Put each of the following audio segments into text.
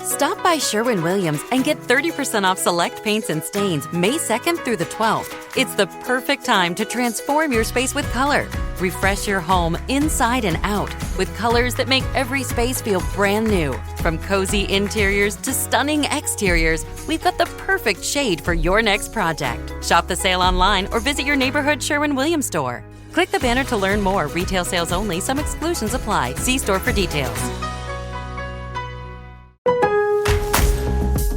Stop by Sherwin-Williams and get 30% off select paints and stains May 2nd through the 12th. It's the perfect time to transform your space with color. Refresh your home inside and out with colors that make every space feel brand new. From cozy interiors to stunning exteriors, we've got the perfect shade for your next project. Shop the sale online or visit your neighborhood Sherwin-Williams store. Click the banner to learn more. Retail sales only. Some exclusions apply. See store for details.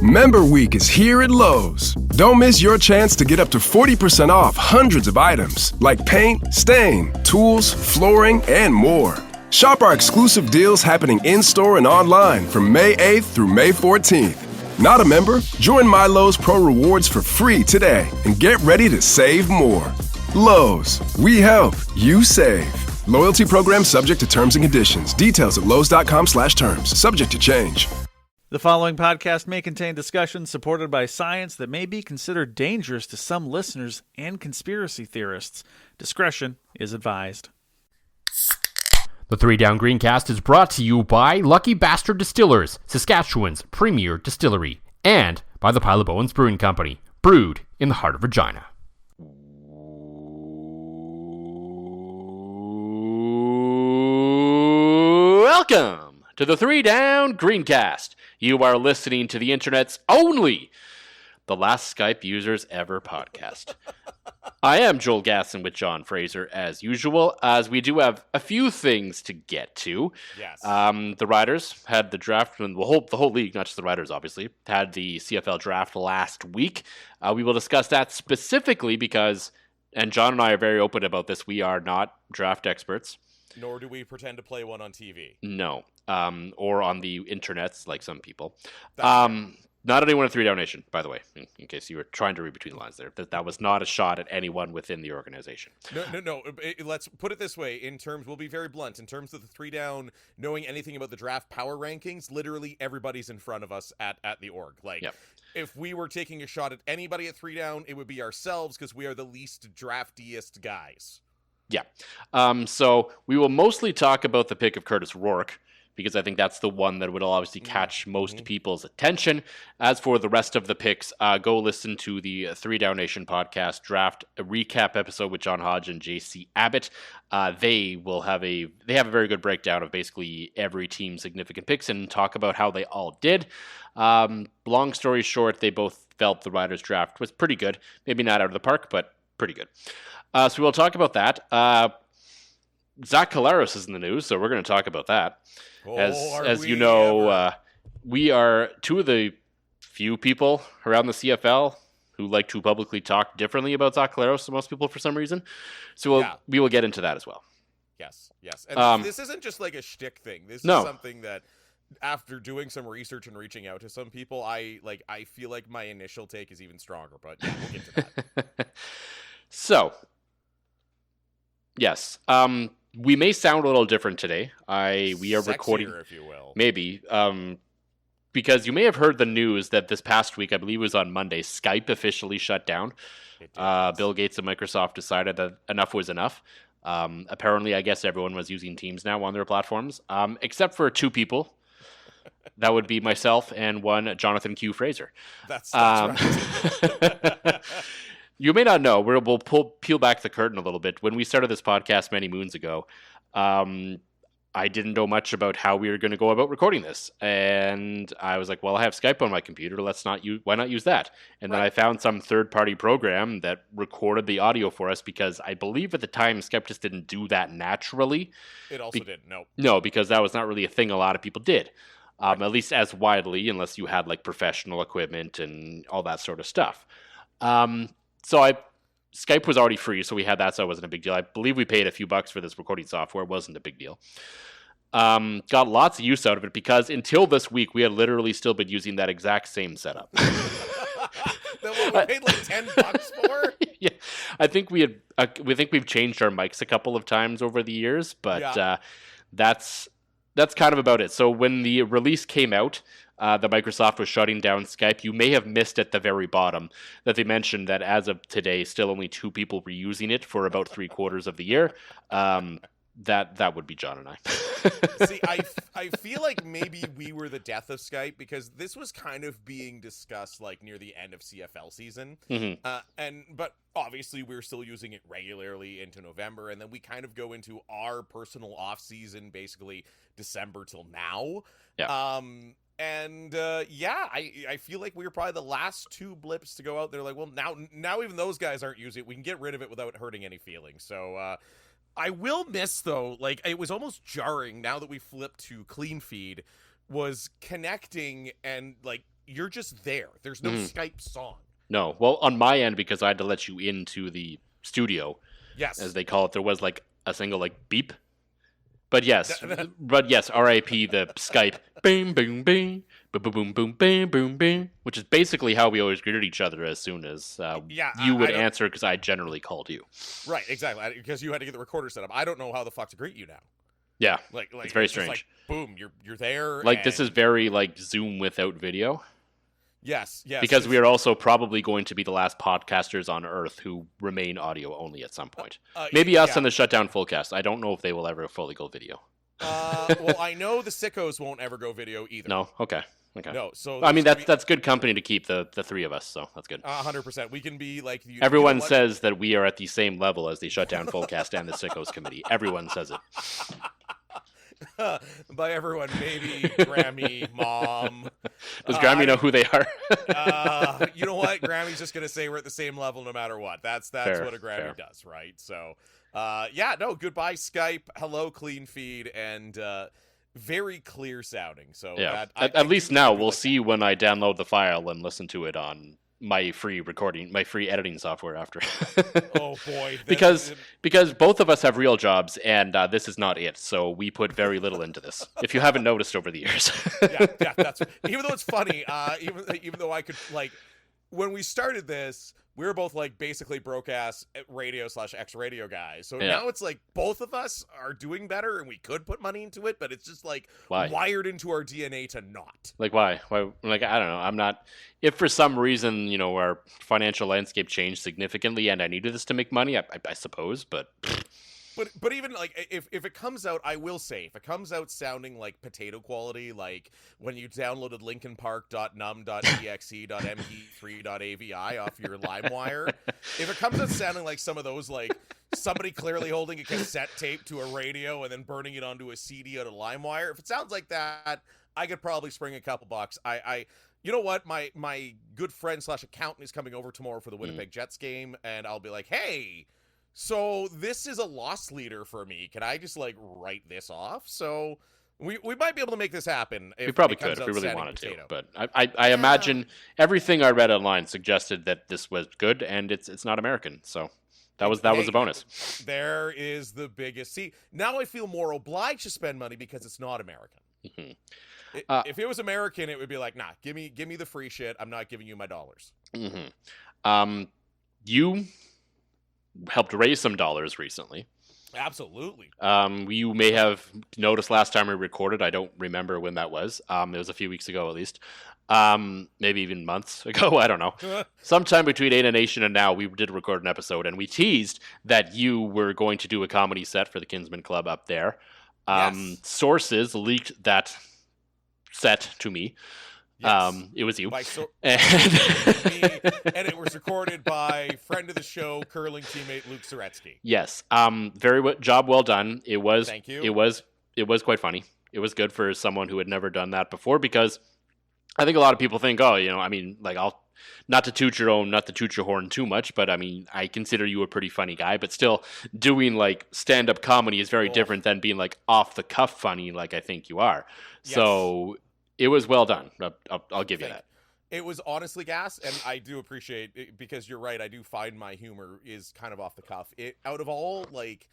Member Week is here at Lowe's. Don't miss your chance to get up to 40% off hundreds of items like paint, stain, tools, flooring, and more. Shop our exclusive deals happening in-store and online from May 8th through May 14th. Not a member? Join My Lowe's Pro Rewards for free today and get ready to save more. Lowe's, we help, you save. Loyalty program subject to terms and conditions. Details at lowes.com/terms. Subject to change. The following podcast may contain discussions supported by science that may be considered dangerous to some listeners and conspiracy theorists. Discretion is advised. The Three Down Greencast is brought to you by Lucky Bastard Distillers, Saskatchewan's premier distillery, and by the Pile of Bones Brewing Company, brewed in the heart of Regina. Welcome to the Three Down Greencast. You are listening to the internet's only The Last Skype Users Ever podcast. I am Joel Gasson with John Fraser, as usual, as we do have a few things to get to. Yes. The Riders had the draft, and the whole league, not just the Riders, obviously, had the CFL draft last week. We will discuss that specifically because, and John and I are very open about this, we are not draft experts. Nor do we pretend to play one on TV. No. Or on the internets, like some people. That's Not anyone at 3 Down Nation, by the way, in case you were trying to read between the lines there. That was not a shot at anyone within the organization. No. Let's put it this way. We'll be very blunt. In terms of the 3 Down, knowing anything about the draft power rankings, literally everybody's in front of us at the org. Like, Yep. If we were taking a shot at anybody at 3 Down, it would be ourselves because we are the least draftiest guys. Yeah. So we will mostly talk about the pick of Kurtis Rourke, because I think that's the one that would obviously catch most people's attention. As for the rest of the picks, go listen to the 3 Down Nation podcast draft a recap episode with John Hodge and JC Abbott. They have a very good breakdown of basically every team's significant picks and talk about how they all did. Long story short, they both felt the Riders draft was pretty good. Maybe not out of the park, but pretty good. So we'll talk about that. Zach Collaros is in the news, so we're going to talk about that. As you know, we are two of the few people around the CFL who like to publicly talk differently about Zach Collaros than most people for some reason. So we will get into that as well. Yes. And this isn't just like a shtick thing. This is something that, after doing some research and reaching out to some people, I feel like my initial take is even stronger, but we'll get to that. So, yes. We may sound a little different today. We are recording, if you will. Maybe, because you may have heard the news that this past week, I believe it was on Monday, Skype officially shut down. Bill Gates and Microsoft decided that enough was enough. Apparently, I guess everyone was using Teams now on their platforms, except for two people. That would be myself and one Jonathan Q. Fraser. That's right. You may not know, we'll peel back the curtain a little bit. When we started this podcast many moons ago, I didn't know much about how we were going to go about recording this. And I was like, well, I have Skype on my computer. Why not use that? And then I found some third-party program that recorded the audio for us, because I believe at the time Skype just didn't do that naturally. It also didn't, no. No, because that was not really a thing a lot of people did. At least as widely, unless you had like professional equipment and all that sort of stuff. Skype was already free, so we had that, so it wasn't a big deal. I believe we paid a few bucks for this recording software. It wasn't a big deal. Got lots of use out of it, because until this week, we had literally still been using that exact same setup. That we paid like $10 for? Yeah, I think we've changed our mics a couple of times over the years, but that's kind of about it. So when the release came out, that Microsoft was shutting down Skype, you may have missed at the very bottom that they mentioned that as of today, still only 2 people were using it for about 3/4 of the year. That would be John and I. See, I feel like maybe we were the death of Skype because this was kind of being discussed like near the end of CFL season, but obviously we're still using it regularly into November, and then we kind of go into our personal off season, basically December till now. Yeah. I feel like we were probably the last two blips to go out there. Like, well, now even those guys aren't using it. We can get rid of it without hurting any feelings. So I will miss though. Like, it was almost jarring now that we flipped to clean feed. Was connecting and like you're just there. There's no Skype song. No, well, on my end because I had to let you into the studio. Yes, as they call it, there was like a single like beep. But yes, R.I.P. the Skype, bing, bing, bing, boom, boom, boom, boom, bing, boom, bing, which is basically how we always greeted each other as soon as you would answer because I generally called you. Right, exactly, because you had to get the recorder set up. I don't know how the fuck to greet you now. Yeah, like it's very strange. Like, boom, you're there. Like this is very like Zoom without video. Yes. Because we are also probably going to be the last podcasters on Earth who remain audio only at some point. Maybe us and the Shutdown Fullcast. I don't know if they will ever fully go video. Well, I know the sickos won't ever go video either. No? Okay. No, so I mean that's good company to keep the three of us, so that's good. 100%. We can be like everyone says that we are at the same level as the Shutdown Fullcast and the Sickos Committee. Everyone says it. By everyone, maybe Grammy, Mom. Does Grammy know who they are? You know what? Grammy's just going to say we're at the same level no matter what. That's fair, what a Grammy does, right? So, goodbye Skype, hello clean feed, and very clear sounding. So yeah, at least now we'll see when I download the file and listen to it on my free editing software after. Oh boy. because both of us have real jobs and this is not it. So we put very little into this. If you haven't noticed over the years. yeah, that's even though it's funny, even though I could like when we started this, we were both like basically broke ass radio / X radio guys. So now it's like both of us are doing better and we could put money into it, but it's just like wired into our DNA to not. Like why? Like, I don't know. I'm not, if for some reason, our financial landscape changed significantly and I needed this to make money, I suppose, but. But even like if it comes out, I will say if it comes out sounding like potato quality, like when you downloaded linkinpark.num.exe.mp3.avi off your LimeWire, if it comes out sounding like some of those like somebody clearly holding a cassette tape to a radio and then burning it onto a CD out of LimeWire, if it sounds like that, I could probably spring a couple bucks. You know what? My good friend / accountant is coming over tomorrow for the Winnipeg Jets game, and I'll be like, hey. So this is a loss leader for me. Can I just like write this off? So we might be able to make this happen. We probably could if we really wanted to. But I imagine everything I read online suggested that this was good and it's not American. So that was a bonus. There is the biggest. See, now I feel more obliged to spend money because it's not American. Mm-hmm. If it was American, it would be like, nah, give me the free shit. I'm not giving you my dollars. Mm-hmm. You helped raise some dollars recently. Absolutely. You may have noticed last time we recorded, I don't remember when that was. It was a few weeks ago at least. Maybe even months ago, I don't know. Sometime between Ada Nation and now, we did record an episode, and we teased that you were going to do a comedy set for the Kinsman Club up there. Yes. Sources leaked that set to me. Yes. It was you. And it was recorded by friend of the show, curling teammate Luke Soretsky. Yes. Job well done. It was. Thank you. It was quite funny. It was good for someone who had never done that before because I think a lot of people think, not to toot your horn too much, but I mean, I consider you a pretty funny guy, but still doing like stand-up comedy is very different than being like off the cuff funny like I think you are. Yes. So it was well done. I'll give you that. It was honestly gas, and I do appreciate it because you're right. I do find my humor is kind of off the cuff. Out of all like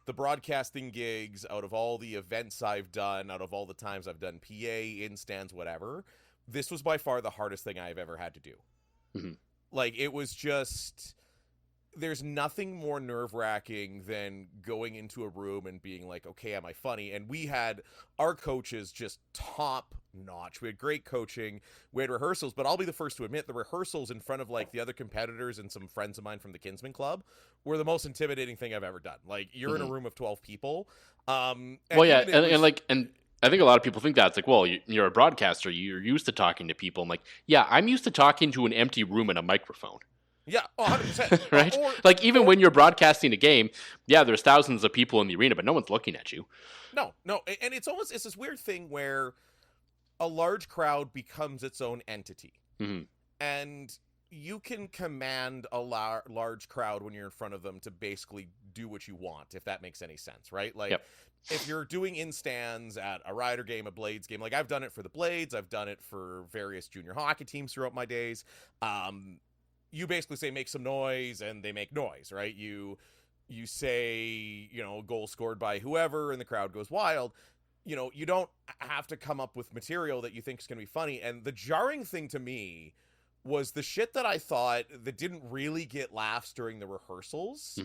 the broadcasting gigs, out of all the events I've done, out of all the times I've done PA, in stands, whatever, this was by far the hardest thing I've ever had to do. Mm-hmm. Like it was just there's nothing more nerve-wracking than going into a room and being like, okay, am I funny? And we had our coaches just top notch. We had great coaching. We had rehearsals, but I'll be the first to admit the rehearsals in front of like the other competitors and some friends of mine from the Kinsman Club were the most intimidating thing I've ever done. Like, you're in a room of 12 people. And I think a lot of people think that. It's like, well, you're a broadcaster. You're used to talking to people. I'm like, yeah, I'm used to talking to an empty room and a microphone. Yeah, 100%. Right? Even when you're broadcasting a game, yeah, there's thousands of people in the arena, but no one's looking at you. No. And it's this weird thing where a large crowd becomes its own entity. Mm-hmm. And you can command a large crowd when you're in front of them to basically do what you want, if that makes any sense, right? Like, if you're doing in-stands at a Rider game, a Blades game, like I've done it for the Blades, I've done it for various junior hockey teams throughout my days. You basically say, make some noise, and they make noise, right? You say, goal scored by whoever, and the crowd goes wild. You don't have to come up with material that you think is going to be funny. And the jarring thing to me was the shit that I thought that didn't really get laughs during the rehearsals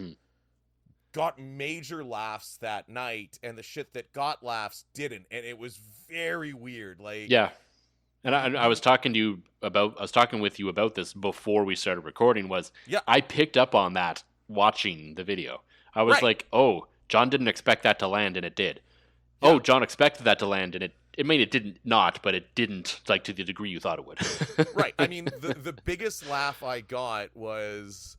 got major laughs that night, and the shit that got laughs didn't. And it was very weird. Like, yeah. And I was talking with you about this before we started recording. I picked up on that watching the video. I was like, oh, John didn't expect that to land, and it did. Yeah. Oh, John expected that to land, and it didn't not, but it didn't, like, to the degree you thought it would. Right. I mean, the biggest laugh I got was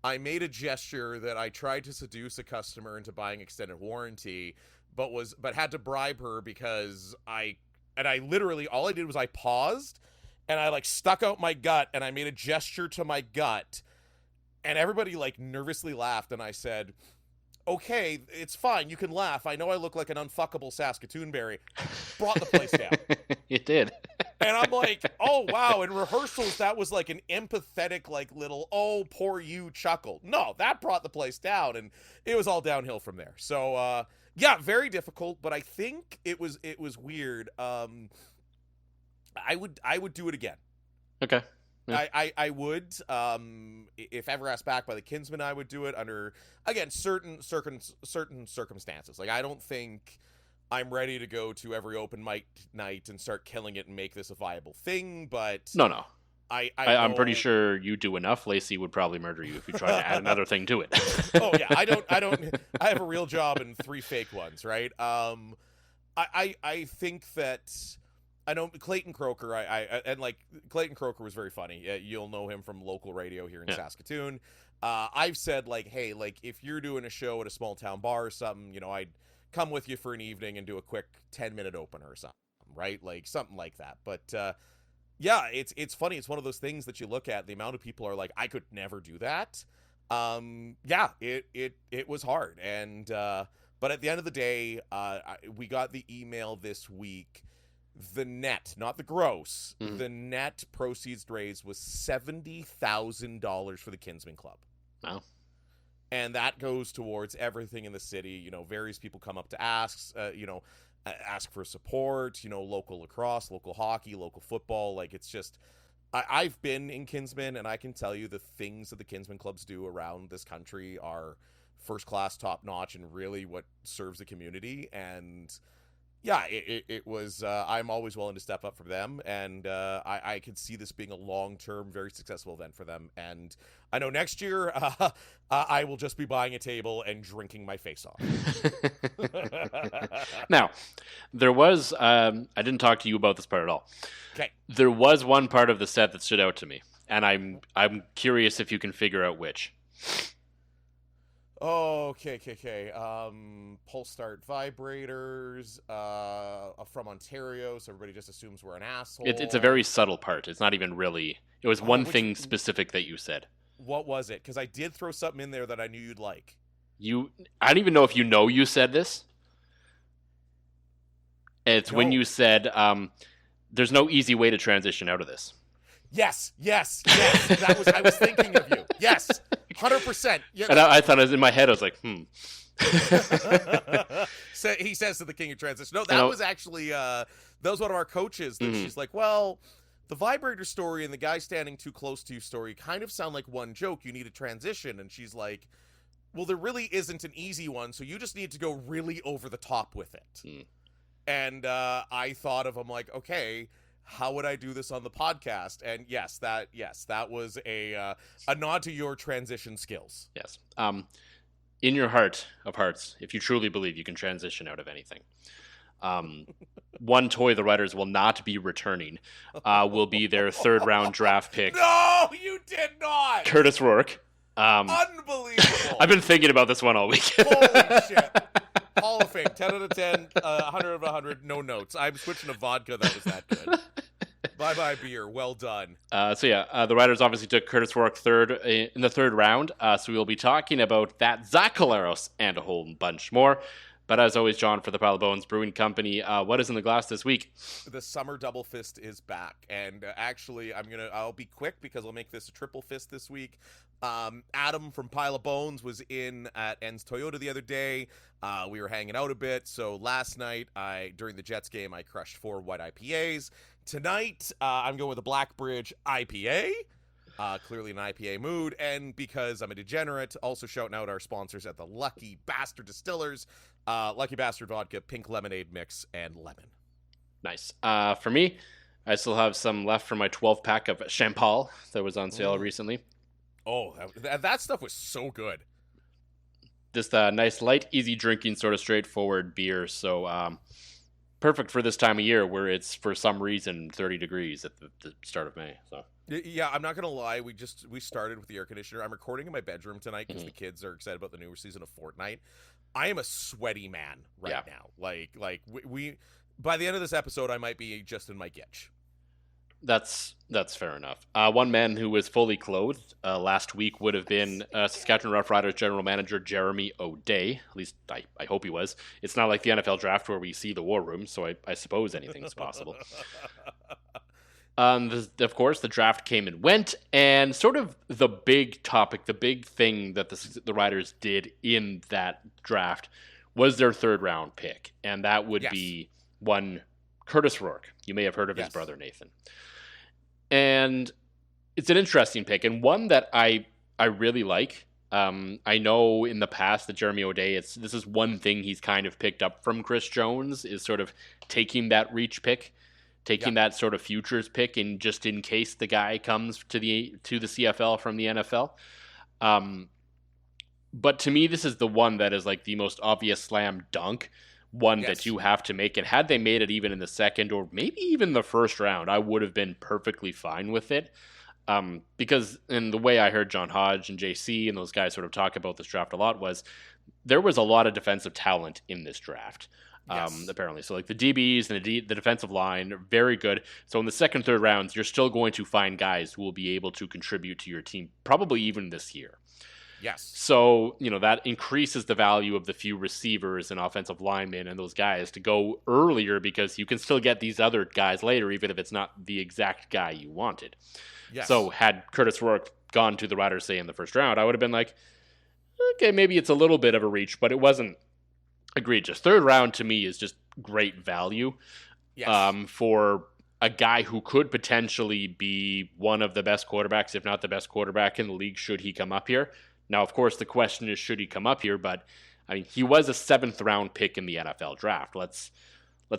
I made a gesture that I tried to seduce a customer into buying extended warranty, but had to bribe her because I literally, all I did was I paused and I like stuck out my gut and I made a gesture to my gut, and everybody like nervously laughed, and I said, okay, it's fine. You can laugh. I know I look like an unfuckable Saskatoon berry. Brought the place down. It did. And I'm like, oh, wow. In rehearsals, that was like an empathetic, like little, oh, poor you chuckle. No, that brought the place down, and it was all downhill from there. So, yeah, very difficult, but I think it was weird. I would do it again. Okay. Yeah. I would, if ever asked back by the Kinsmen, I would do it under, again, certain circumstances. Like, I don't think I'm ready to go to every open mic night and start killing it and make this a viable thing, but no. I'm know... pretty sure you do enough. Lacey would probably murder you if you try to add another thing to it. Oh yeah, I have a real job and 3 fake ones, right? I think that I know Clayton Croker. And Clayton Croker was very funny. You'll know him from local radio here in Saskatoon. I've said like, hey, like if you're doing a show at a small town bar or something, I'd come with you for an evening and do a quick 10-minute opener or something, right? Like something like that. But yeah, it's funny. It's one of those things that you look at. The amount of people are like, I could never do that. Yeah, it was hard. And but at the end of the day, we got the email this week. The net, not the gross, the net proceeds raised was $70,000 for the Kinsman Club. Wow. And that goes towards everything in the city. Various people come up to ask for support, local lacrosse, local hockey, local football. Like, it's just, I've been in Kinsman, and I can tell you the things that the Kinsman clubs do around this country are first class, top notch, and really what serves the community. And yeah, it was, I'm always willing to step up for them. And I could see this being a long-term, very successful event for them. And I know next year I will just be buying a table and drinking my face off. Now, there was, I didn't talk to you about this part at all. Okay. There was one part of the set that stood out to me. And I'm curious if you can figure out which. Oh, okay. Pulse start vibrators, from Ontario, so everybody just assumes we're an asshole. It's a very subtle part. It's not even really. It was one thing specific that you said. What was it? Because I did throw something in there that I knew you'd like. I don't even know if you said this. It's when you said, there's no easy way to transition out of this. Yes. I was thinking of you. Yes. 100%. Yeah. And I thought it was in my head. I was like, So he says to the King of Transition. No, that was actually that was one of our coaches. That she's like, well, the vibrator story and the guy standing too close to you story kind of sound like one joke. You need a transition. And she's like, well, there really isn't an easy one, so you just need to go really over the top with it. And I thought of, I'm like, okay, how would I do this on the podcast? And yes, that was a nod to your transition skills. Yes. In your heart of hearts, if you truly believe you can transition out of anything, one toy the writers will not be returning will be their third round draft pick. No, you did not. Kurtis Rourke. Unbelievable. I've been thinking about this one all week. Holy shit. Hall of Fame, 10 out of 10, 100 out of 100, no notes. I'm switching to vodka. That was that good. Bye-bye beer. Well done. The writers obviously took Kurtis Rourke third in the third round. So we'll be talking about that, Zach Collaros, and a whole bunch more. But as always, John, for the Pile of Bones Brewing Company, what is in the glass this week? The Summer Double Fist is back. And actually, I'll be quick because I'll make this a triple fist this week. Adam from Pile of Bones was in at Ends Toyota the other day. We were hanging out a bit. So last night, during the Jets game, I crushed 4 white IPAs. Tonight, I'm going with a Blackbridge IPA. Clearly an IPA mood. And because I'm a degenerate, also shouting out our sponsors at the Lucky Bastard Distillers. Lucky Bastard Vodka, Pink Lemonade Mix, and Lemon. Nice. For me, I still have some left from my 12-pack of Champal that was on sale recently. Oh, that stuff was so good. Just a nice, light, easy drinking, sort of straightforward beer. So perfect for this time of year where it's, for some reason, 30 degrees at the start of May. So yeah, I'm not going to lie. We started with the air conditioner. I'm recording in my bedroom tonight because the kids are excited about the newer season of Fortnite. I am a sweaty man right now. Like we by the end of this episode, I might be just in my gitch. That's fair enough. One man who was fully clothed last week would have been Saskatchewan Roughriders general manager Jeremy O'Day. At least I hope he was. It's not like the NFL draft where we see the war room, so I suppose anything's possible. Of course, the draft came and went, and sort of the big topic, the big thing that the Riders did in that draft was their third round pick, and that would be one Kurtis Rourke. You may have heard of his brother Nathan. And it's an interesting pick, and one that I really like. I know in the past that Jeremy O'Day, this is one thing he's kind of picked up from Chris Jones, is sort of taking that reach pick, taking that sort of futures pick, and just in case the guy comes to the CFL from the NFL. But to me, this is the one that is like the most obvious slam dunk one that you have to make. And had they made it even in the second or maybe even the first round, I would have been perfectly fine with it. Because in the way I heard John Hodge and JC and those guys sort of talk about this draft a lot was there was a lot of defensive talent in this draft. Apparently. So like the DBs and the defensive line are very good. So in the second, third rounds, you're still going to find guys who will be able to contribute to your team, probably even this year. Yes. So, that increases the value of the few receivers and offensive linemen and those guys to go earlier because you can still get these other guys later, even if it's not the exact guy you wanted. Yes. So had Kurtis Rourke gone to the Riders, say, in the first round, I would have been like, okay, maybe it's a little bit of a reach, but it wasn't egregious. Third round to me is just great value for a guy who could potentially be one of the best quarterbacks, if not the best quarterback in the league, should he come up here. Now, of course, the question is, should he come up here? But, I mean, he was a 7th-round pick in the NFL draft. Let's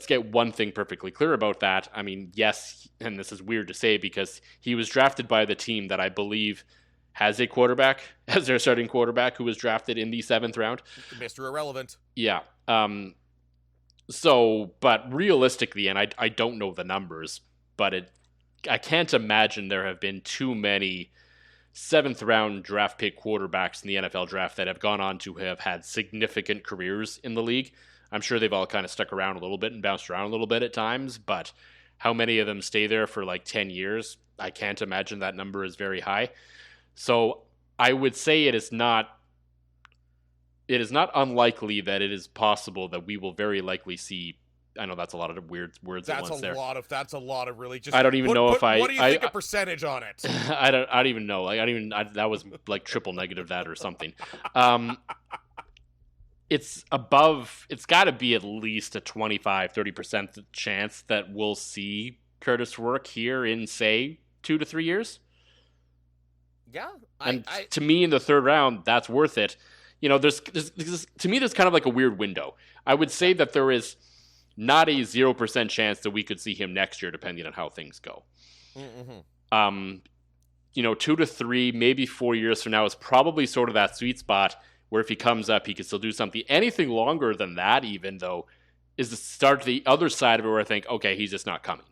get one thing perfectly clear about that. I mean, yes, and this is weird to say because he was drafted by the team that I believe has a quarterback as their starting quarterback who was drafted in the 7th round. Mr. Irrelevant. Yeah. But realistically, and I don't know the numbers, but I can't imagine there have been too many 7th round draft pick quarterbacks in the NFL draft that have gone on to have had significant careers in the league. I'm sure they've all kind of stuck around a little bit and bounced around a little bit at times, but how many of them stay there for like 10 years? I can't imagine that number is very high. So I would say it is not unlikely that it is possible that we will very likely see. I know that's a lot of weird words at once there. That's a lot of really just. I don't even know if What do you think a percentage on it? I don't even know. Like that was like triple negative that or something. It's got to be at least a 25-30% chance that we'll see Kurtis Rourke here in, say, 2 to 3 years. Yeah. To me, in the third round, that's worth it. You know, there's to me, there's kind of like a weird window. I would say that there is not a 0% chance that we could see him next year, depending on how things go. Mm-hmm. 2 to 3, maybe 4 years from now is probably sort of that sweet spot where if he comes up, he can still do something. Anything longer than that, even though, is the start to the other side of it where I think, okay, he's just not coming.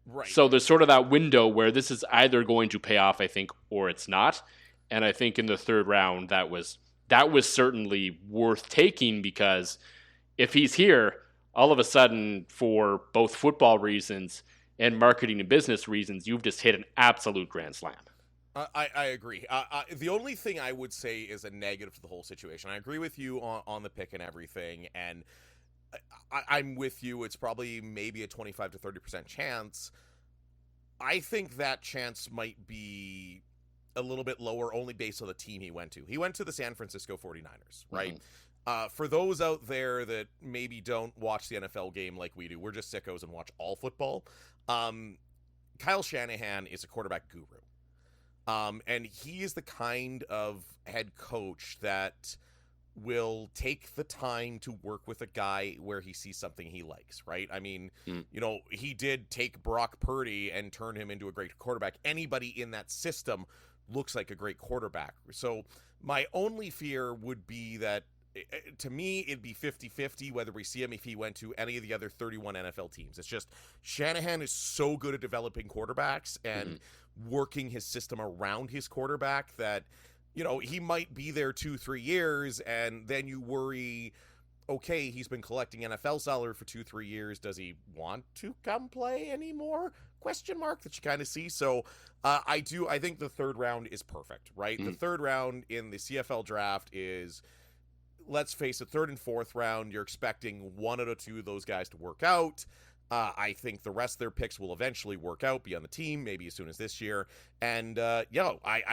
Right. So there's sort of that window where this is either going to pay off, I think, or it's not. And I think in the third round, that was certainly worth taking, because if he's here, all of a sudden, for both football reasons and marketing and business reasons, you've just hit an absolute grand slam. I agree. The only thing I would say is a negative to the whole situation. I agree with you on the pick and everything, and I'm with you. It's probably maybe a 25 to 30% chance. I think that chance might be a little bit lower only based on the team he went to. He went to the San Francisco 49ers, right? Mm-hmm. For those out there that maybe don't watch the NFL game like we do, we're just sickos and watch all football. Kyle Shanahan is a quarterback guru. And he is the kind of head coach that will take the time to work with a guy where he sees something he likes, right? I mean, he did take Brock Purdy and turn him into a great quarterback. Anybody in that system looks like a great quarterback. So my only fear would be that, to me, it'd be 50-50 whether we see him if he went to any of the other 31 NFL teams. It's just Shanahan is so good at developing quarterbacks and working his system around his quarterback that, he might be there 2-3 years, and then you worry, okay, he's been collecting NFL salary for 2-3 years. Does he want to come play anymore? Question mark that you kind of see. So I think the third round is perfect, right? The third round in the CFL draft is, let's face it, third and fourth round, you're expecting one out of two of those guys to work out. I think the rest of their picks will eventually work out, be on the team, maybe as soon as this year. And, I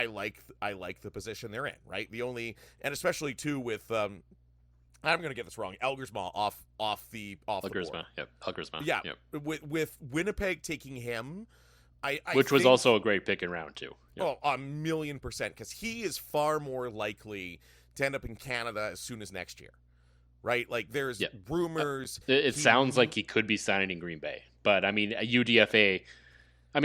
like the position they're in, right? And especially too with, I'm going to get this wrong, Elgersma off the board. Yep. Elgersma. Yeah. Yep. With Winnipeg taking him, which was also a great pick in round 2. Yep. Oh, 1,000,000%, because he is far more likely to end up in Canada as soon as next year. Right? Like, there's rumors. It sounds like he could be signing in Green Bay. But, I mean, a UDFA, I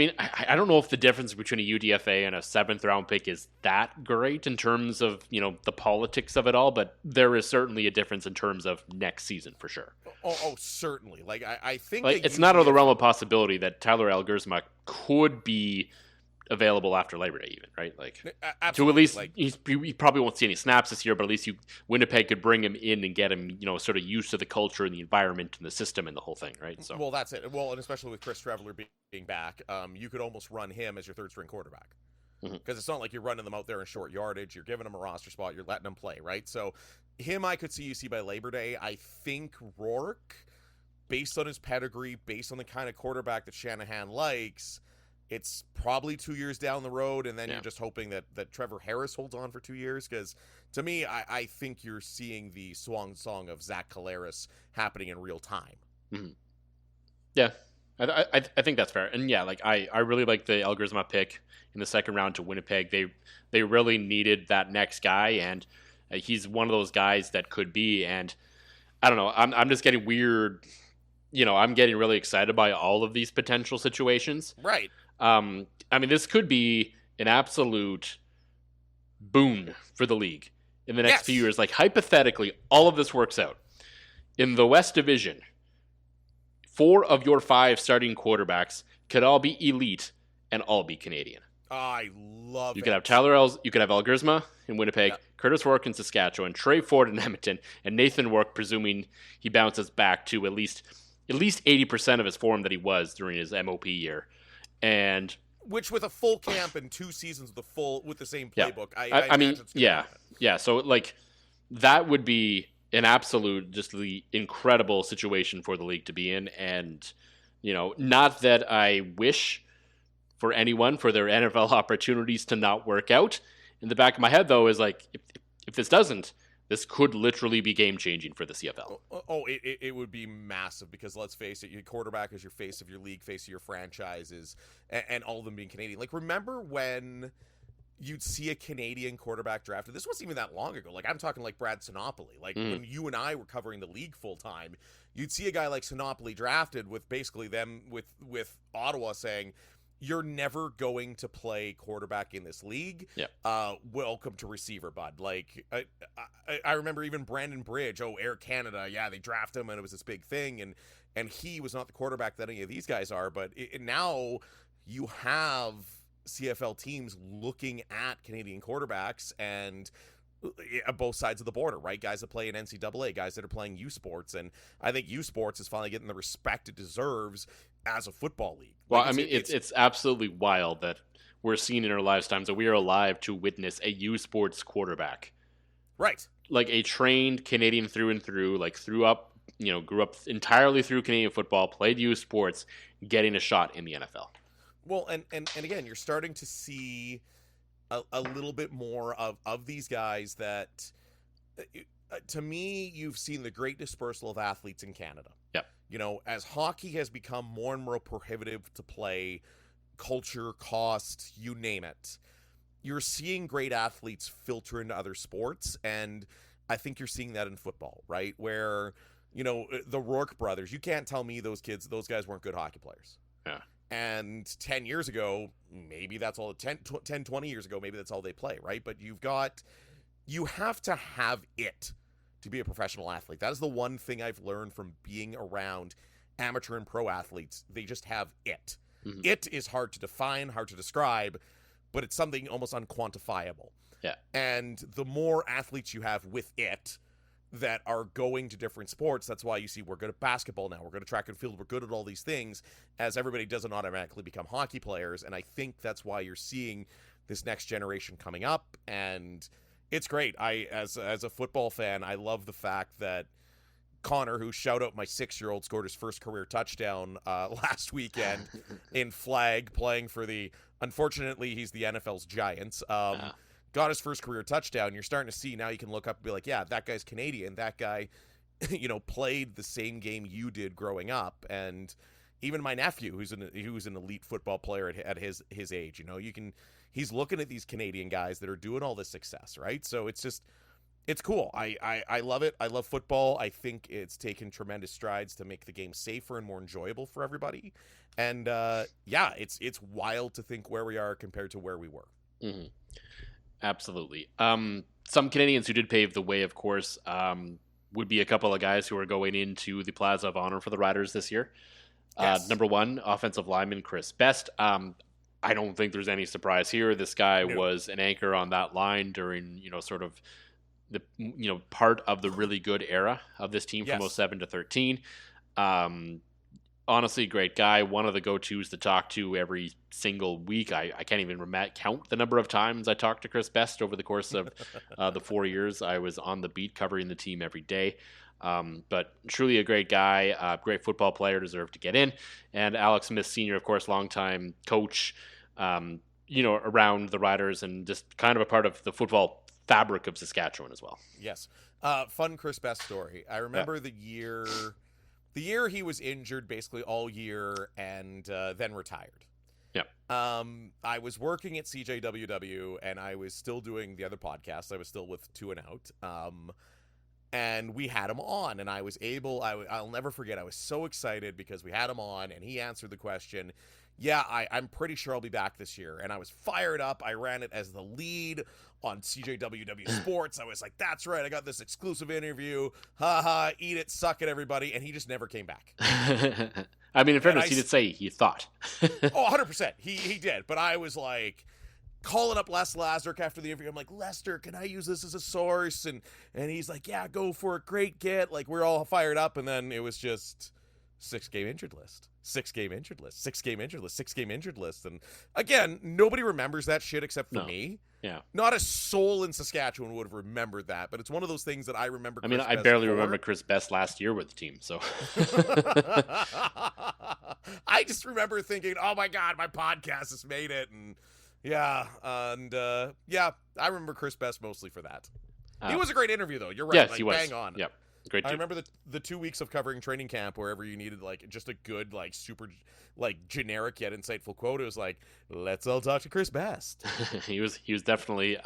don't know if the difference between a UDFA and a 7th round pick is that great in terms of, the politics of it all. But there is certainly a difference in terms of next season, for sure. Oh, certainly. Like, I think it's not out of the realm of possibility that Tyler Elgersma could be available after Labor Day, even, right? Like, absolutely. To at least, he probably won't see any snaps this year, but at least Winnipeg could bring him in and get him, sort of used to the culture and the environment and the system and the whole thing, right? So, well, that's it. Well, and especially with Chris Treveler being back, you could almost run him as your third string quarterback, because it's not like you're running them out there in short yardage. You're giving them a roster spot. You're letting them play, right? So, him, I could see you see by Labor Day. I think Rourke, based on his pedigree, based on the kind of quarterback that Shanahan likes, it's probably 2 years down the road, and then you're just hoping that Trevor Harris holds on for 2 years, because to me, I think you're seeing the swan song of Zach Collaros happening in real time. Mm-hmm. Yeah, I think that's fair. And yeah, like I really like the Elgersma pick in the second round to Winnipeg. They really needed that next guy, and he's one of those guys that could be. And I don't know, I'm just getting weird. I'm getting really excited by all of these potential situations. Right. This could be an absolute boon for the league in the next few years. Like, hypothetically, all of this works out. In the West Division, 4 of your 5 starting quarterbacks could all be elite and all be Canadian. I love it. You could have you could have Elgersma in Winnipeg, Kurtis Rourke in Saskatchewan, Trey Ford in Edmonton, and Nathan Rourke, presuming he bounces back to at least 80% of his form that he was during his MOP year. And which, with a full camp and 2 seasons with the same playbook, So like, that would be an absolute, just the incredible situation for the league to be in. And not that I wish for anyone for their NFL opportunities to not work out. In the back of my head, though, is like, if this doesn't, This could literally be game-changing for the CFL. It would be massive because, let's face it, your quarterback is your face of your league, face of your franchises, and all of them being Canadian. Like, remember when you'd see a Canadian quarterback drafted? This wasn't even that long ago. Like, I'm talking like Brad Sinopoli. Like, when you and I were covering the league full-time, you'd see a guy like Sinopoli drafted with basically them, with Ottawa saying, you're never going to play quarterback in this league. Yeah. Welcome to receiver, bud. Like, I remember even Brandon Bridge, Air Canada, they draft him, and it was this big thing, and he was not the quarterback that any of these guys are, but now you have CFL teams looking at Canadian quarterbacks and both sides of the border, right? Guys that play in NCAA, guys that are playing U Sports, and I think U Sports is finally getting the respect it deserves as a football league. Well, I mean, it's absolutely wild that we're seeing in our lifetimes that we are alive to witness a U Sports quarterback, right? Like a trained Canadian through and through, like grew up entirely through Canadian football, played U Sports, getting a shot in the NFL. Well, and again, you're starting to see a little bit more of these guys that, to me, you've seen the great dispersal of athletes in Canada. Yep. As hockey has become more and more prohibitive to play, culture, cost, you name it, you're seeing great athletes filter into other sports, and I think you're seeing that in football, right? Where, the Rourke brothers, you can't tell me those guys weren't good hockey players. Yeah. And 10 years ago, maybe that's all, 10, 20 years ago, maybe that's all they play, right? But you have to have it to be a professional athlete. That is the one thing I've learned from being around amateur and pro athletes. They just have it. Mm-hmm. It is hard to define, hard to describe, but it's something almost unquantifiable. Yeah. And the more athletes you have with it that are going to different sports, that's why you see we're good at basketball now, we're good at track and field, we're good at all these things, as everybody doesn't automatically become hockey players. And I think that's why you're seeing this next generation coming up, and it's great. As a football fan, I love the fact that Connor, who, shout out my 6-year-old, scored his first career touchdown last weekend in flag, playing for unfortunately he's the NFL's Giants. Got his first career touchdown. You're starting to see now, you can look up and be like, yeah, that guy's Canadian. That guy, played the same game you did growing up. And even my nephew, who's an elite football player at his age, he's looking at these Canadian guys that are doing all this success, right? So it's cool. I love it. I love football. I think it's taken tremendous strides to make the game safer and more enjoyable for everybody. And it's wild to think where we are compared to where we were. Mm-hmm. Absolutely. Some Canadians who did pave the way, of course, would be a couple of guys who are going into the Plaza of Honour for the Riders this year. Yes. Number one, offensive lineman Chris Best. I don't think there's any surprise here. This guy was an anchor on that line during, sort of the, part of the really good era of this team from 07 to 13. Honestly, great guy. One of the go-tos to talk to every single week. I can't even count the number of times I talked to Chris Best over the course of the 4 years I was on the beat covering the team every day. But truly a great guy, great football player, deserved to get in. And Alex Smith Sr., of course, longtime coach, around the Riders and just kind of a part of the football fabric of Saskatchewan as well. Yes. Fun Chris Best story. I remember the year he was injured basically all year and then retired. Yeah. I was working at CJWW and I was still doing the other podcast. I was still with Two and Out. And we had him on, and I was able, I'll never forget, I was so excited because we had him on and he answered the question. Yeah, I'm pretty sure I'll be back this year. And I was fired up. I ran it as the lead on CJWW Sports. I was like, that's right, I got this exclusive interview. Ha ha, eat it, suck it, everybody. And he just never came back. I mean, in fairness, he did say he thought. 100%. He did. But I was like, calling up Les Lazaruk after the interview. I'm like, Lester, can I use this as a source? And he's like, yeah, go for it. Great get. Like, we're all fired up. And then it was just 6-game injured list. 6-game injured list. 6-game injured list. 6-game injured list. And again, nobody remembers that shit except for me. Yeah. Not a soul in Saskatchewan would have remembered that, but it's one of those things that I remember. I barely remember Chris Best last year with the team, so. I just remember thinking, oh my God, my podcast has made it. And I remember Chris Best mostly for that. He was a great interview, though. You're right. Yes, like, he was. Bang on. Yep. Great dude. I remember the 2 weeks of covering training camp where you needed like just a good, like super, like generic yet insightful quote. It was like, "Let's all talk to Chris Best." He was definitely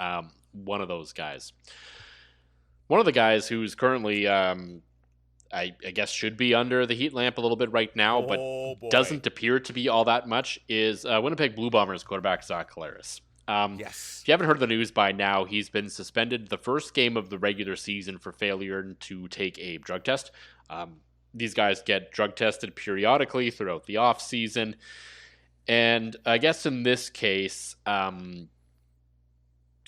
one of those guys. One of the guys who's currently, I guess, should be under the heat lamp a little bit right now, but doesn't appear to be all that much, is Winnipeg Blue Bombers quarterback Zach Collaros. Yes. If you haven't heard the news by now, he's been suspended the first game of the regular season for failure to take a drug test. These guys get drug tested periodically throughout the off season. And I guess in this case, Zach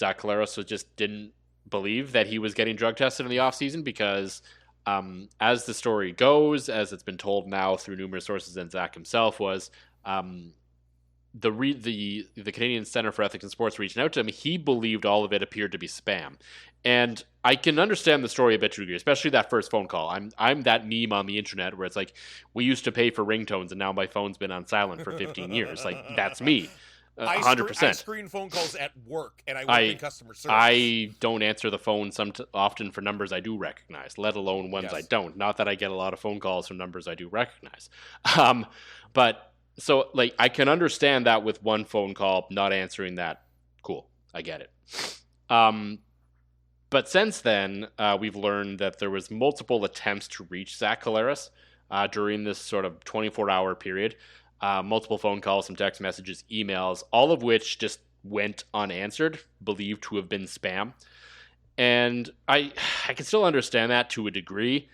Collaros just didn't believe that he was getting drug tested in the off season because as the story goes, as it's been told now through numerous sources and Zach himself, was the Canadian Center for Ethics in Sports reaching out to him. He believed all of it appeared to be spam. And I can understand the story a bit to a degree, especially that first phone call. I'm that meme on the internet where it's like, we used to pay for ringtones and now my phone's been on silent for 15 years. Like, that's me. 100%. I screen phone calls at work, and I work in customer service. I don't answer the phone often for numbers I do recognize, let alone ones I don't. Not that I get a lot of phone calls from numbers I do recognize. But so, like, I can understand that with one phone call, not answering that. Cool. I get it. But since then, we've learned that there was multiple attempts to reach Zach Collaros during this sort of 24-hour period. Multiple phone calls, some text messages, emails, all of which just went unanswered, believed to have been spam. And I can still understand that to a degree.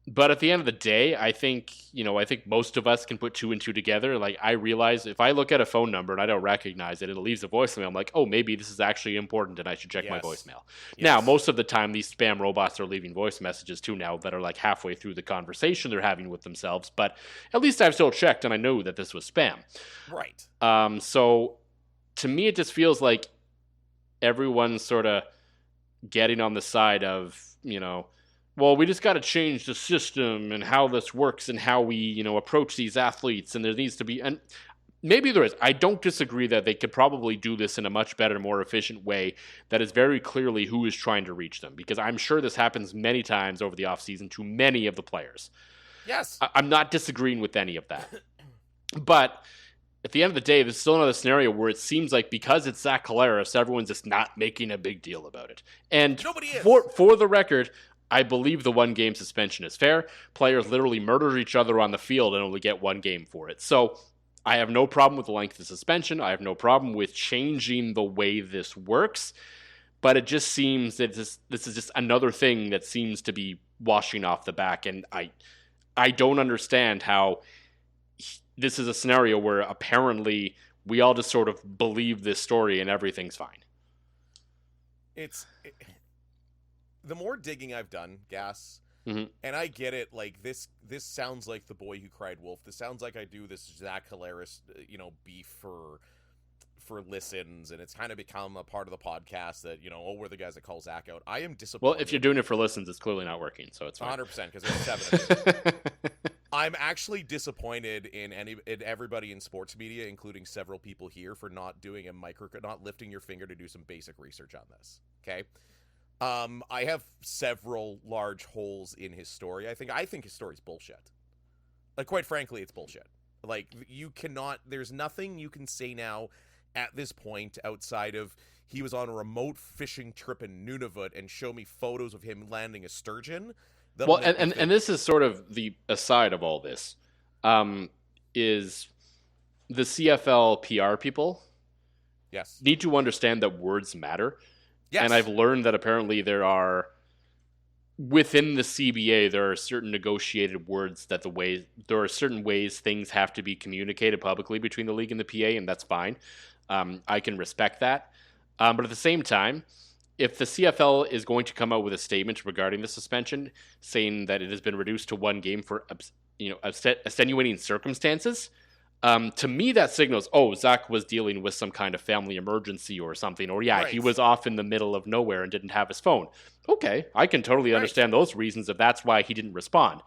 But at the end of the day, I think most of us can put two and two together. Like, I realize if I look at a phone number and I don't recognize it and it leaves a voicemail, I'm like, oh, maybe this is actually important and I should check my voicemail. Yes. Now, most of the time, these spam robots are leaving voice messages too now that are like halfway through the conversation they're having with themselves. But at least I've still checked and I know that this was spam. Right. So to me, it just feels like everyone's sort of getting on the side of, well, we just got to change the system and how this works and how we, approach these athletes. And there needs to be, and maybe there is. I don't disagree that they could probably do this in a much better, more efficient way that is very clearly who is trying to reach them. Because I'm sure this happens many times over the offseason to many of the players. Yes. I'm not disagreeing with any of that. But at the end of the day, there's still another scenario where it seems like because it's Zach Collaros, everyone's just not making a big deal about it. And nobody is. For the record, I believe the 1-game suspension is fair. Players literally murder each other on the field and only get 1 game for it. So I have no problem with the length of suspension. I have no problem with changing the way this works. But it just seems that this is just another thing that seems to be washing off the back. And I don't understand how this is a scenario where apparently we all just sort of believe this story and everything's fine. The more digging I've done, Gas, mm-hmm. and I get it, like, this sounds like The Boy Who Cried Wolf. This sounds like I do this Zach Collaros, beef for listens, and it's kind of become a part of the podcast that, we're the guys that call Zach out. I am disappointed. Well, if you're doing it for listens, it's clearly not working, so it's fine. 100%, because there's 7 of it. I'm actually disappointed in everybody in sports media, including several people here, for not lifting your finger to do some basic research on this, okay? I have several large holes in his story. I think his story's bullshit. Like, quite frankly, it's bullshit. Like, there's nothing you can say now at this point outside of he was on a remote fishing trip in Nunavut and show me photos of him landing a sturgeon. Well, and this is sort of the aside of all this, is the CFL PR people need to understand that words matter. Yes. And I've learned that apparently there are, within the CBA, there are certain negotiated words that there are certain ways things have to be communicated publicly between the league and the PA, and that's fine. I can respect that. But at the same time, if the CFL is going to come out with a statement regarding the suspension, saying that it has been reduced to 1 game for extenuating circumstances, to me that signals, Zach was dealing with some kind of family emergency or something, or he was off in the middle of nowhere and didn't have his phone. Okay, I can totally understand those reasons if that's why he didn't respond.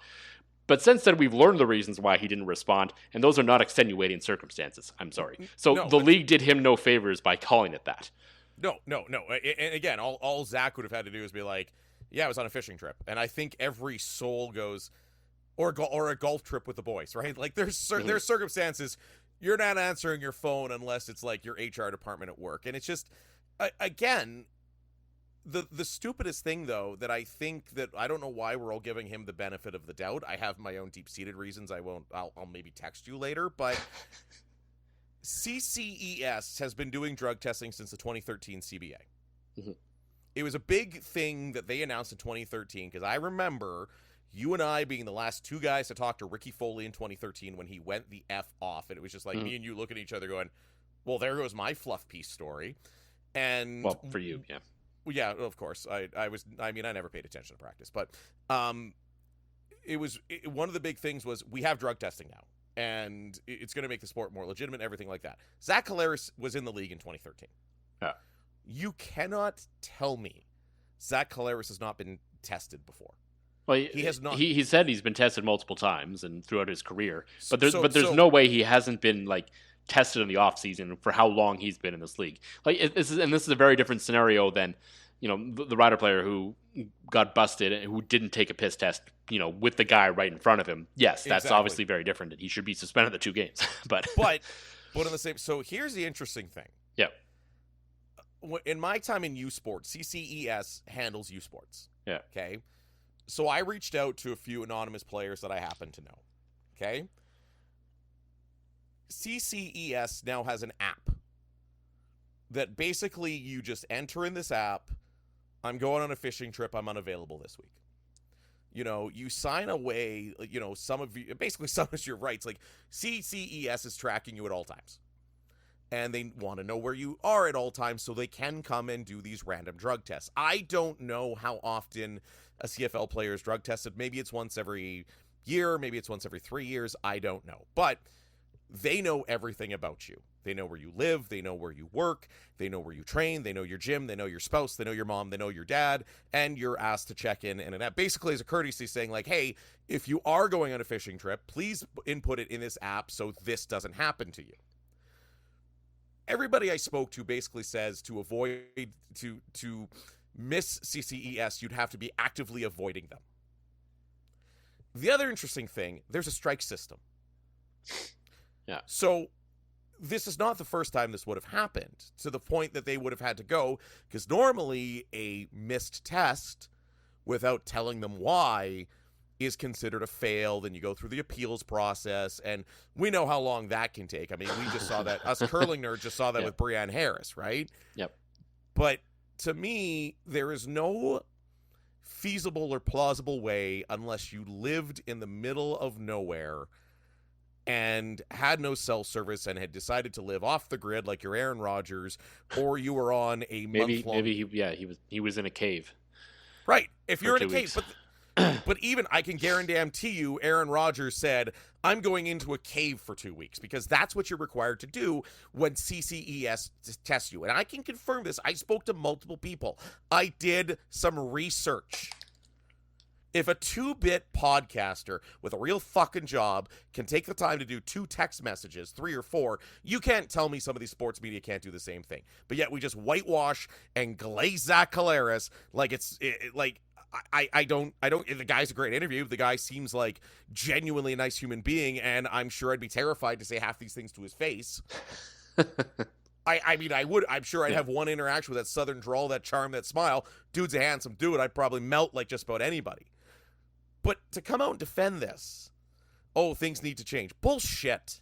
But since then, we've learned the reasons why he didn't respond, and those are not extenuating circumstances. I'm sorry. So the league did him no favors by calling it that. No. And again, all Zach would have had to do is be like, yeah, I was on a fishing trip. And I think every soul goes, or a golf trip with the boys, right? Like there's circumstances you're not answering your phone unless it's like your HR department at work. And it's just, again, the stupidest thing, though, that I think that I don't know why we're all giving him the benefit of the doubt. I have my own deep-seated reasons. I'll maybe text you later, but CCES has been doing drug testing since the 2013 CBA. Mm-hmm. It was a big thing that they announced in 2013 because I remember you and I being the last two guys to talk to Ricky Foley in 2013 when he went the F off, and it was just like me and you looking at each other going, well, there goes my fluff piece story. And well, for you, yeah. Yeah, of course. I never paid attention to practice, but one of the big things was we have drug testing now, and it's going to make the sport more legitimate and everything like that. Zach Collaros was in the league in 2013. Yeah. You cannot tell me Zach Collaros has not been tested before. Well, he has not. He said he's been tested multiple times and throughout his career, but there's no way he hasn't been like tested in the off season for how long he's been in this league. Like this is a very different scenario than, you know, the Rider player who got busted and who didn't take a piss test, you know, with the guy right in front of him. Yes, that's obviously very different. He should be suspended the 2 games. but on the same. So here's the interesting thing. Yeah. In my time in U Sports, CCES handles U Sports. Yeah. Okay. So I reached out to a few anonymous players that I happen to know. Okay. CCES now has an app that basically you just enter in this app. I'm going on a fishing trip. I'm unavailable this week. You know, you sign away, you know, some of your rights. Like CCES is tracking you at all times. And they want to know where you are at all times so they can come and do these random drug tests. I don't know how often a CFL player is drug tested. Maybe it's once every year. Maybe it's once every 3 years. I don't know. But they know everything about you. They know where you live. They know where you work. They know where you train. They know your gym. They know your spouse. They know your mom. They know your dad. And you're asked to check in. And that basically is a courtesy saying like, hey, if you are going on a fishing trip, please input it in this app so this doesn't happen to you. Everybody I spoke to basically says to avoid, to miss CCES, you'd have to be actively avoiding them. The other interesting thing, there's a strike system. Yeah. So this is not the first time this would have happened, to the point that they would have had to go, because normally a missed test without telling them why is considered a fail. Then you go through the appeals process, and we know how long that can take. I mean, we just saw that. Us curling nerds just saw that with Breanne Harris, right? Yep. But to me, there is no feasible or plausible way, unless you lived in the middle of nowhere and had no cell service and had decided to live off the grid like your Aaron Rodgers, or you were on a month-long... Maybe he was in a cave. Right. If you're in a cave, but even I can guarantee you, Aaron Rodgers said, I'm going into a cave for 2 weeks, because that's what you're required to do when CCES tests you. And I can confirm this. I spoke to multiple people. I did some research. If a 2-bit podcaster with a real fucking job can take the time to do 2 text messages, 3 or 4, you can't tell me some of these sports media can't do the same thing. But yet we just whitewash and glaze Zach Collaros like I don't, the guy's a great interview. The guy seems like genuinely a nice human being, and I'm sure I'd be terrified to say half these things to his face. I'm sure I'd have one interaction with that southern drawl, that charm, that smile. Dude's a handsome dude. I'd probably melt like just about anybody. But to come out and defend this, things need to change. Bullshit.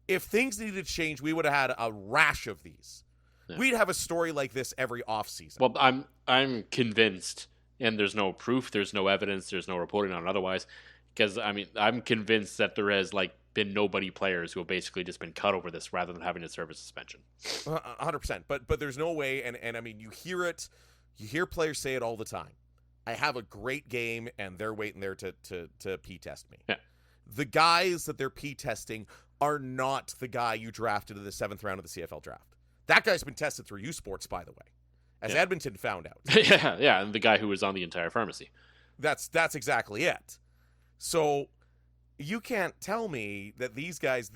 If things needed to change, we would have had a rash of these. Yeah. We'd have a story like this every offseason. Well, I'm convinced, and there's no proof, there's no evidence, there's no reporting on it otherwise, because I'm convinced that there has been nobody players who have basically just been cut over this rather than having to serve a suspension. 100%. But there's no way, and I mean, you hear players say it all the time. I have a great game, and they're waiting there to P-test me. Yeah. The guys that they're P-testing are not the guy you drafted in the 7th round of the CFL draft. That guy's been tested through U Sports, by the way, as Edmonton found out. yeah, and the guy who was on the entire pharmacy. That's exactly it. So you can't tell me that these guys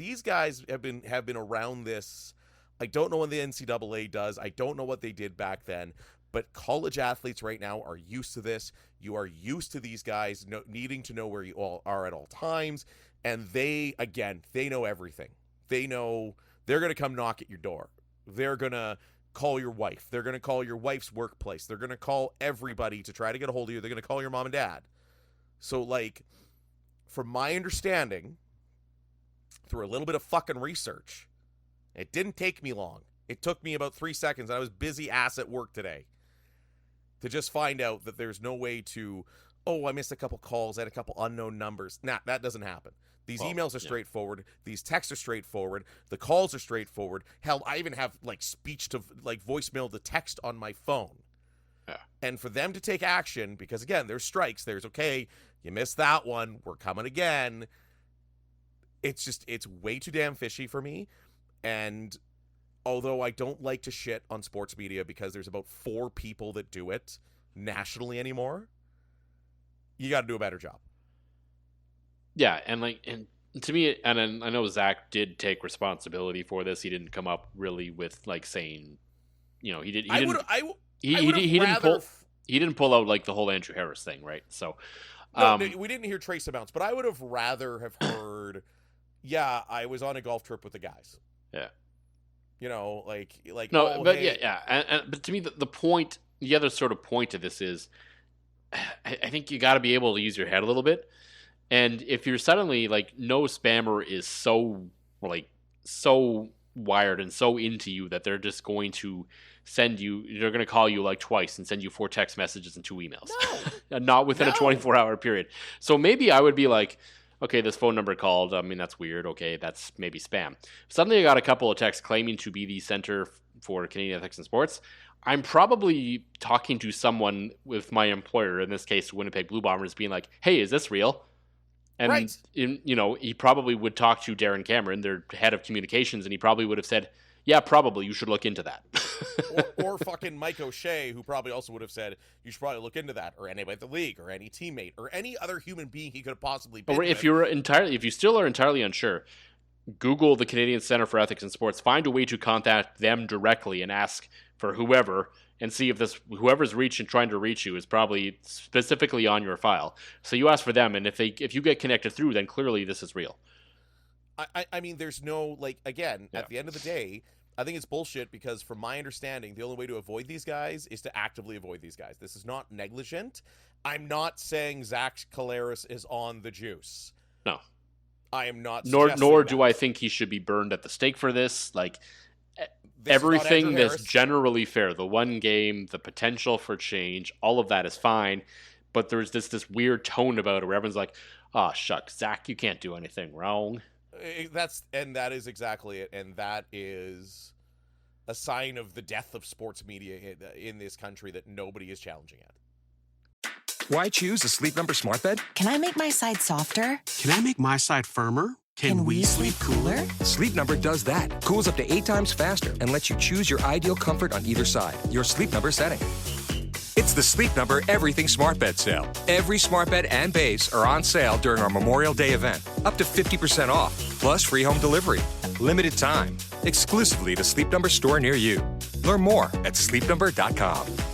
have been around this I don't know what the NCAA does. I don't know what they did back then. But college athletes right now are used to this. You are used to these guys needing to know where you all are at all times. And they know everything. They know they're going to come knock at your door. They're going to call your wife. They're going to call your wife's workplace. They're going to call everybody to try to get a hold of you. They're going to call your mom and dad. So, like, from my understanding, through a little bit of fucking research, it didn't take me long. It took me about 3 seconds. I was busy ass at work today to just find out that there's no way to, I missed a couple calls. I had a couple unknown numbers. Nah, that doesn't happen. These emails are straightforward. These texts are straightforward. The calls are straightforward. Hell, I even have like speech to like voicemail to text on my phone. Yeah. And for them to take action, because again, there's strikes. There's, okay, you missed that one. We're coming again. It's way too damn fishy for me. And although I don't like to shit on sports media because there's about 4 people that do it nationally anymore, you got to do a better job. Yeah, and to me, and I know Zach did take responsibility for this. He didn't come up really with like saying, he didn't pull out like the whole Andrew Harris thing, right? So, no, we didn't hear trace amounts, but I would have rather have heard, yeah, I was on a golf trip with the guys. Yeah, like no, but hey. yeah, but to me, the point, the other sort of point to this is, I think you got to be able to use your head a little bit. And if you're suddenly like, no spammer is so wired and so into you that they're just going to they're going to call you like twice and send you 4 text messages and 2 emails. No. Not within a 24-hour period. So maybe I would be like, okay, this phone number called. I mean, that's weird. Okay, that's maybe spam. Suddenly I got a couple of texts claiming to be the Center for Canadian Ethics in Sports. I'm probably talking to someone with my employer, in this case, Winnipeg Blue Bombers, being like, hey, is this real? And, right. He probably would talk to Darren Cameron, their head of communications, and he probably would have said, yeah, probably, you should look into that. or fucking Mike O'Shea, who probably also would have said, you should probably look into that, or anybody at the league, or any teammate, or any other human being he could have possibly been. Or if you still are entirely unsure, Google the Canadian Center for Ethics in Sports, find a way to contact them directly and ask for whoever, and see if whoever's trying to reach you is probably specifically on your file. So you ask for them, and if you get connected through, then clearly this is real. I mean, there's no, like, again, at the end of the day, I think it's bullshit because from my understanding, the only way to avoid these guys is to actively avoid these guys. This is not negligent. I'm not saying Zach Collaros is on the juice. No. I am not. Nor do I think he should be burned at the stake for this. Like, everything that's generally fair, the one game, the potential for change, all of that is fine. But there's this weird tone about it where everyone's like, oh, shucks, Zach, you can't do anything wrong. That is exactly it. And that is a sign of the death of sports media in this country that nobody is challenging at. Why choose a Sleep Number smart bed? Can I make my side softer? Can I make my side firmer? Can we sleep cooler? Sleep Number does that. Cools up to 8 times faster and lets you choose your ideal comfort on either side. Your Sleep Number setting. It's the Sleep Number Everything Smart Bed sale. Every smart bed and base are on sale during our Memorial Day event. Up to 50% off, plus free home delivery. Limited time. Exclusively at a Sleep Number store near you. Learn more at sleepnumber.com.